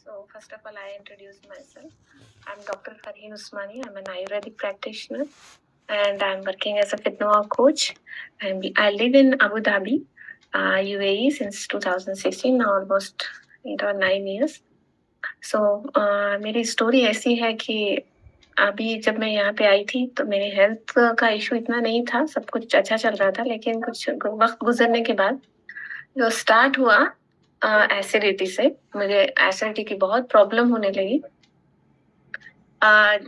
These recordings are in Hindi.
So first of all, I introduce myself. I'm Dr. Farheen Usmani. I'm an Ayurvedic practitioner and I'm working as a Fitness coach. I live in Abu Dhabi, UAE since 2016, now almost 8 or 9 years. So मेरी स्टोरी ऐसी है कि अभी जब मैं यहाँ पे आई थी तो मेरे हेल्थ का इशू इतना नहीं था, सब कुछ अच्छा चल रहा था, लेकिन कुछ वक्त गुजरने के बाद जो स्टार्ट हुआ एसिडिटी से, मुझे एसिडिटी की बहुत प्रॉब्लम होने लगी।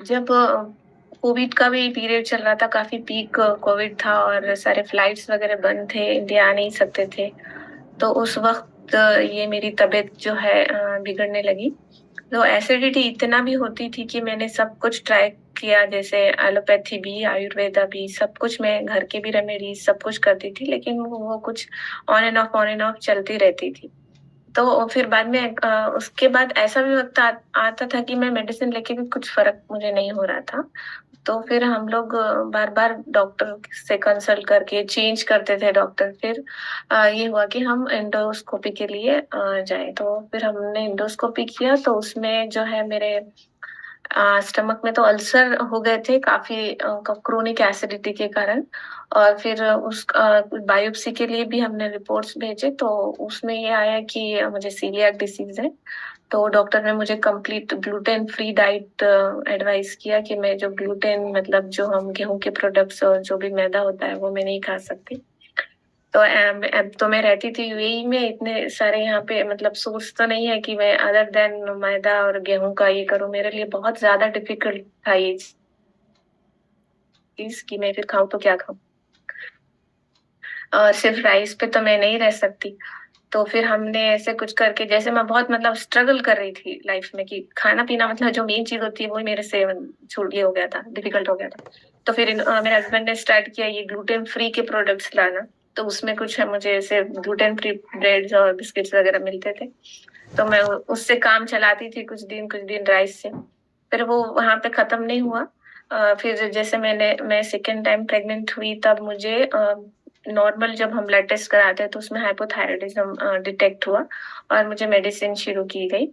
जब कोविड का भी पीरियड चल रहा था, काफी पीक कोविड था और सारे फ्लाइट्स वगैरह बंद थे, इंडिया आ नहीं सकते थे, तो उस वक्त ये मेरी तबीयत जो है बिगड़ने लगी। तो एसिडिटी इतना भी होती थी कि मैंने सब कुछ ट्राई किया, जैसे एलोपैथी भी, आयुर्वेदा भी, सब कुछ, मैं घर के भी रेमेडीज सब कुछ करती थी, लेकिन वो कुछ ऑन एंड ऑफ चलती रहती थी। तो फिर बाद में उसके बाद ऐसा भी वक्त आता था कि मैं मेडिसिन लेके भी कुछ फर्क मुझे नहीं हो रहा था। तो फिर हम लोग बार बार डॉक्टर से कंसल्ट करके चेंज करते थे डॉक्टर। फिर ये हुआ कि हम एंडोस्कोपी के लिए जाए। तो फिर हमने एंडोस्कोपी किया, तो उसमें जो है मेरे स्टमक में तो अल्सर हो गए थे काफी, क्रोनिक एसिडिटी के कारण। और फिर उस बायोप्सी के लिए भी हमने रिपोर्ट्स भेजे, तो उसमें ये आया कि मुझे सीलियाक डिसीज है। तो डॉक्टर ने मुझे complete gluten free diet advice किया कि मैं जो ग्लूटेन, मतलब जो हम गेहूं के प्रोडक्ट्स और जो भी मैदा होता है वो मैं नहीं खा सकती। तो अब तो मैं रहती थी यूएई में, इतने सारे यहाँ पे मतलब सोर्स तो नहीं है कि मैं अदर देन मैदा और गेहूं का ये करूं। मेरे लिए बहुत ज्यादा डिफिकल्ट था ये चीज कि मैं फिर खाऊं तो क्या खाऊं, और सिर्फ राइस पे तो मैं नहीं रह सकती। तो फिर हमने ऐसे कुछ करके, जैसे मैं बहुत मतलब स्ट्रगल कर रही थी लाइफ में कि खाना पीना मतलब जो मेन चीज होती है वो मेरे से छूट ये हो गया था, डिफिकल्ट हो गया था। तो फिर मेरे हस्बैंड ने स्टार्ट किया ये ग्लूटेन फ्री के प्रोडक्ट्स लाना। तो उसमें कुछ है, मुझे ऐसे ग्लूटेन फ्री ब्रेड्स और बिस्किट्स वगैरह मिलते थे, तो मैं उससे काम चलाती थी कुछ दिन राइस से। फिर वो वहां पे खत्म नहीं हुआ। फिर जैसे मैं सेकेंड टाइम प्रेग्नेंट हुई, तब मुझे नॉर्मल जब हम ब्लड टेस्ट कराते हैं तो उसमें हाइपोथायराइडिज्म डिटेक्ट हुआ और मुझे मेडिसिन शुरू की गई।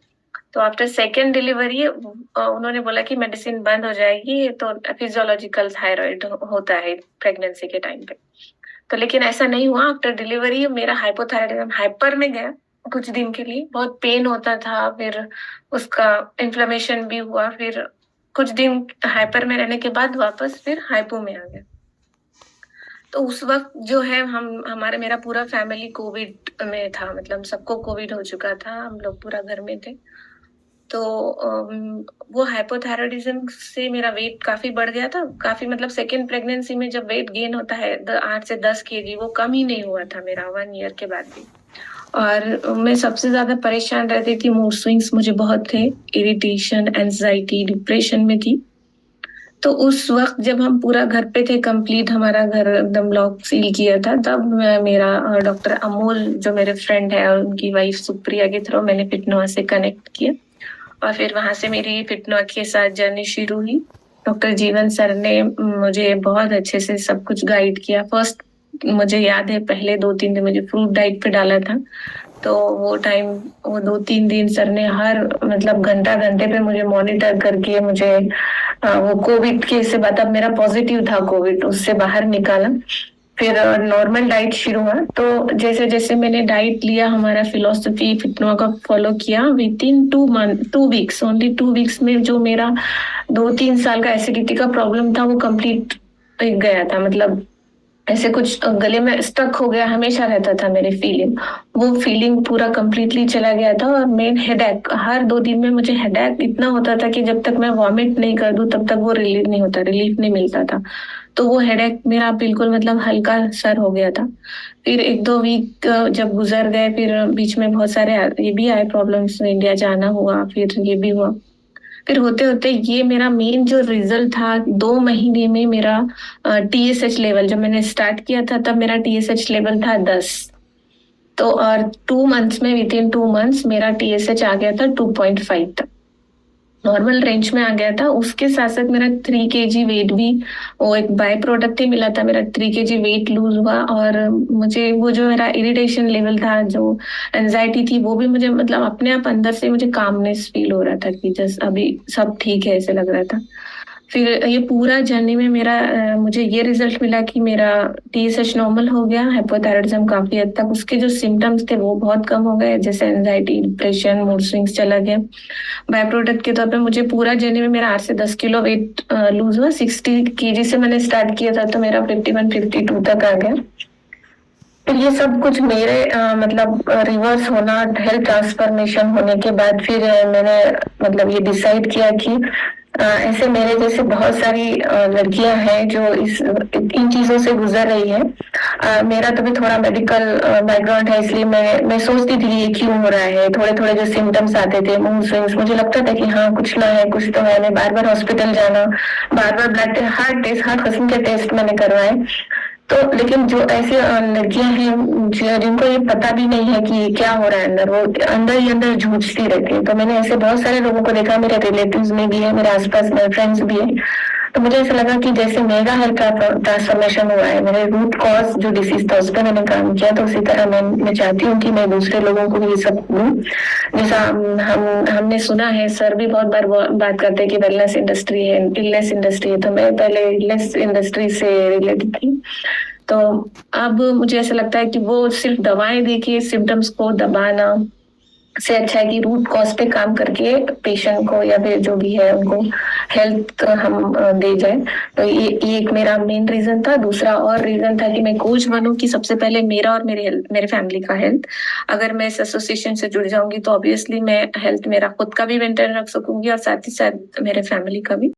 तो आफ्टर सेकेंड डिलीवरी उन्होंने बोला कि मेडिसिन बंद हो जाएगी, तो फिजियोलॉजिकल थायराइड होता है प्रेगनेंसी के टाइम पे। तो लेकिन ऐसा नहीं हुआ। आफ्टर डिलीवरी मेरा हाइपोथायराइडिज्म हाइपर में गया कुछ दिन के लिए, बहुत पेन होता था, फिर उसका इन्फ्लेमेशन भी हुआ, फिर कुछ दिन हाइपर में रहने के बाद वापस फिर हाइपो में आ गया। तो उस वक्त जो है हमारे मेरा पूरा फैमिली कोविड में था, मतलब सबको कोविड हो चुका था, हम लोग पूरा घर में थे। तो वो हाइपोथायराइडिज्म से मेरा वेट काफी बढ़ गया था, काफी, मतलब सेकेंड प्रेगनेंसी में जब वेट गेन होता है 8 से 10 kg, वो कम ही नहीं हुआ था मेरा 1 ईयर के बाद भी। और मैं सबसे ज्यादा परेशान रहती थी, मूड स्विंग्स मुझे बहुत थे, इरिटेशन, एंजाइटी, डिप्रेशन में थी। तो उस वक्त जब हम पूरा घर पे थे, कंप्लीट हमारा घर एकदम लॉक सील किया था, तब मेरा डॉक्टर अमोल जो मेरे फ्रेंड है और उनकी वाइफ सुप्रिया के थ्रू मैंने फिटनोआ से कनेक्ट किया, और फिर वहां से मेरी फिटनोआ के साथ जर्नी शुरू हुई। डॉक्टर जीवन सर ने मुझे बहुत अच्छे से सब कुछ गाइड किया। फर्स्ट मुझे याद है पहले 2-3 दिन मुझे फ्रूट डाइट पे डाला था। तो वो टाइम, वो 2-3 दिन सर ने हर मतलब घंटा घंटे पे मुझे मॉनिटर करके मुझे वो कोविड के से बाद, मेरा पॉजिटिव था कोविड, उससे बाहर निकाला। फिर नॉर्मल डाइट शुरू हुआ। तो जैसे जैसे मैंने डाइट लिया, हमारा फिलोसफी फिटनोआ का फॉलो किया, with in 2 weeks, only 2 weeks में जो मेरा 2-3 साल का एसिडिटी का प्रॉब्लम था वो कंप्लीट गया था। मतलब ऐसे कुछ गले में स्टक हो गया हमेशा रहता था मेरी फीलिंग, वो फीलिंग पूरा कंप्लीटली चला गया था। और मेन हेडेक, हर 2 दिन में मुझे हेडेक इतना होता था कि जब तक मैं वॉमिट नहीं कर दूं तब तक वो रिलीफ नहीं होता, रिलीफ नहीं मिलता था। तो वो हेडेक मेरा बिल्कुल मतलब हल्का सर हो गया था। फिर 1-2 वीक जब गुजर गए, फिर बीच में बहुत सारे ये भी आए प्रॉब्लम्स, इंडिया जाना हुआ, फिर ये भी हुआ। फिर होते होते ये मेरा मेन जो रिजल्ट था, 2 महीने में मेरा टीएसएच लेवल, जब मैंने स्टार्ट किया था तब मेरा टीएसएच लेवल था 10। तो और 2 मंथ्स में, विद इन 2 मंथ्स मेरा टीएसएच आ गया था 2.5 तक। नॉर्मल रेंज में आ गया था। उसके साथ साथ मेरा 3 kg वेट भी, वो एक बाय प्रोडक्ट ही मिला था, मेरा 3 kg वेट लूज हुआ। और मुझे वो जो मेरा इरिटेशन लेवल था, जो एंजाइटी थी, वो भी मुझे मतलब अपने आप अंदर से मुझे कामनेस फील हो रहा था कि जस्ट अभी सब ठीक है ऐसे लग रहा था। फिर ये पूरा जर्नी में मेरा मुझे ये रिजल्ट मिला कि मेरा TSH नॉर्मल हो गया, हाइपोथायराइडिज्म काफी हद तक, उसके जो सिम्टम्स थे वो बहुत कम हो गए, जैसे एंजाइटी, डिप्रेशन, मूड स्विंग्स चला गया। बाय प्रोडक्ट के तौर पे मुझे पूरा जर्नी में मेरा 8 से 10 किलो वेट लूज हुआ। 60 kg से मैंने स्टार्ट किया था, तो मेरा 51-52 तक आ गया। तो ये सब कुछ मेरे मतलब रिवर्स होना, हेल्थ ट्रांसफॉर्मेशन होने के बाद फिर मैंने मतलब ये डिसाइड किया कि ऐसे मेरे जैसे बहुत सारी लड़कियां हैं जो इन चीजों से गुजर रही है। मेरा तो भी थोड़ा मेडिकल बैकग्राउंड है, इसलिए मैं सोचती थी ये क्यों हो रहा है। थोड़े थोड़े जो सिम्टम्स आते थे, मूड स्विंग्स, मुझे लगता था कि हाँ कुछ ना है, कुछ तो है। मैं बार बार हॉस्पिटल जाना, बार बार ब्लड टेस्ट, हर किस्म के टेस्ट मैंने करवाए। तो लेकिन जो ऐसी लड़कियां हैं जिनको ये पता भी नहीं है कि क्या हो रहा है अंदर, वो अंदर ही अंदर जूझती रहती है। तो मैंने ऐसे बहुत सारे लोगों को देखा, मेरे रिलेटिव्स में भी है, मेरे आसपास मेरे फ्रेंड्स भी है। तो मुझे ऐसा लगा कि जैसे मेरा हेल्थ ट्रांसफॉर्मेशन हुआ है, मेरे रूट कॉज जो डिसीज था उस पर मैंने काम किया, तो उसी तरह मैं चाहती हूँ कि मैं दूसरे लोगों को भी ये सब दूँ। जैसा हमने सुना है, सर भी बहुत बार बात करते हैं कि वेलनेस इंडस्ट्री है, इलनेस इंडस्ट्री है। तो मैं पहले इलनेस इंडस्ट्री से रिलेटेड थी। तो अब मुझे ऐसा लगता है कि वो सिर्फ दवाएं देके सिम्टम्स को दबाना से अच्छा है कि रूट कॉज पे काम करके पेशेंट को या फिर जो भी है उनको हेल्थ हम दे जाए। तो ये एक मेरा मेन रीजन था। दूसरा और रीजन था कि मैं कोच बनूं, कि सबसे पहले मेरा और मेरे फैमिली का हेल्थ, अगर मैं इस एसोसिएशन से जुड़ जाऊंगी तो ऑब्वियसली मैं हेल्थ मेरा खुद का भी मेंटेन रख सकूंगी और साथ ही साथ मेरे फैमिली का भी।